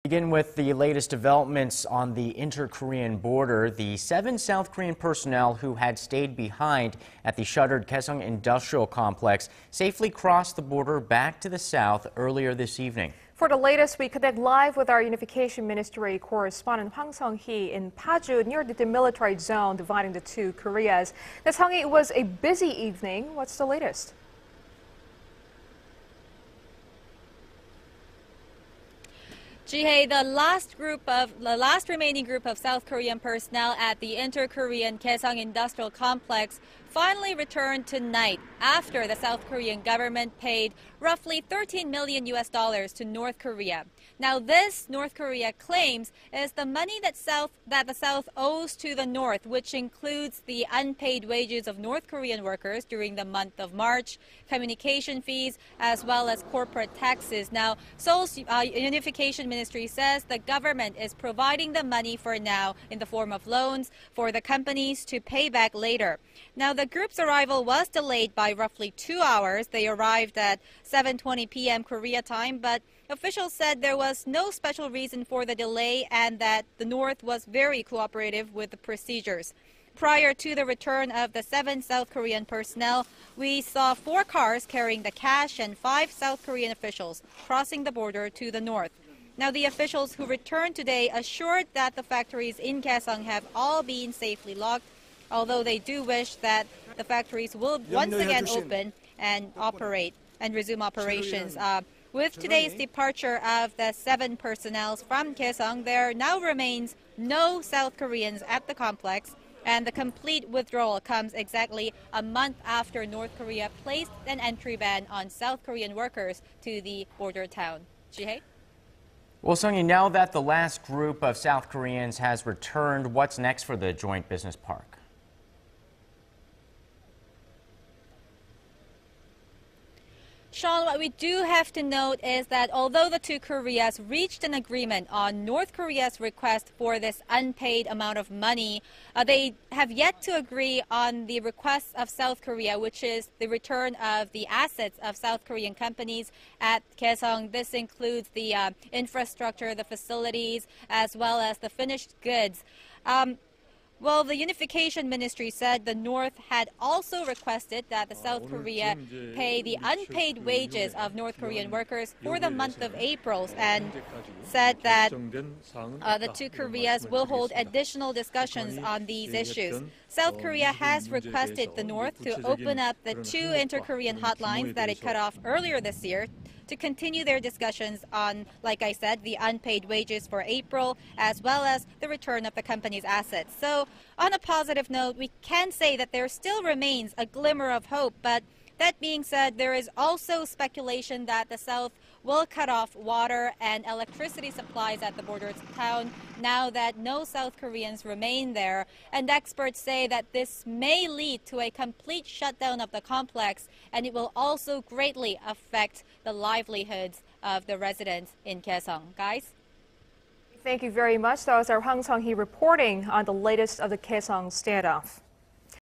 Begin with the latest developments on the inter-Korean border. The 7 South Korean personnel who had stayed behind at the shuttered Gaeseong Industrial Complex safely crossed the border back to the south earlier this evening. For the latest, we connect live with our Unification Ministry correspondent Hwang Sung-hee in Paju, near the demilitarized zone dividing the two Koreas. Ms. Hwang-hee, it was a busy evening. What's the latest? Ji-hye, the last remaining group of South Korean personnel at the inter-Korean Gaeseong Industrial Complex finally returned tonight after the South Korean government paid roughly $13 million to North Korea. Now, this North Korea claims is the money that the South owes to the North, which includes the unpaid wages of North Korean workers during the month of March, communication fees, as well as corporate taxes. Now, Seoul's Unification Ministry says the government is providing the money for now in the form of loans for the companies to pay back later. Now, the group's arrival was delayed by roughly 2 hours. They arrived at 7:20 p.m. Korea time, but officials said there was no special reason for the delay and that the North was very cooperative with the procedures. Prior to the return of the 7 South Korean personnel, we saw 4 cars carrying the cash and 5 South Korean officials crossing the border to the north. Now, the officials who returned today assured that the factories in Gaeseong have all been safely locked, although they do wish that the factories will once again open and operate and resume operations. With today's departure of the 7 personnel from Gaeseong, there now remains no South Koreans at the complex, and the complete withdrawal comes exactly a month after North Korea placed an entry ban on South Korean workers to the border town. Ji-hye? Well, Sung-hee, now that the last group of South Koreans has returned, what's next for the joint business park? Sean, what we do have to note is that although the two Koreas reached an agreement on North Korea's request for this unpaid amount of money, they have yet to agree on the request of South Korea, which is the return of the assets of South Korean companies at Gaeseong. This includes the infrastructure, the facilities, as well as the finished goods. Well, the Unification Ministry said the North had also requested that the South Korea pay the unpaid wages of North Korean workers for the month of April, and said that the two Koreas will hold additional discussions on these issues. South Korea has requested the North to open up the 2 inter-Korean hotlines that it cut off earlier this year to continue their discussions on, like I said, the unpaid wages for April, as well as the return of the company's assets. So, on a positive note, we can say that there still remains a glimmer of hope, but that being said, there is also speculation that the South will cut off water and electricity supplies at the border town now that no South Koreans remain there. And experts say that this may lead to a complete shutdown of the complex, and it will also greatly affect the livelihoods of the residents in Gaeseong. Guys? Thank you very much. That was our Hwang Sung-hee reporting on the latest of the Gaeseong standoff.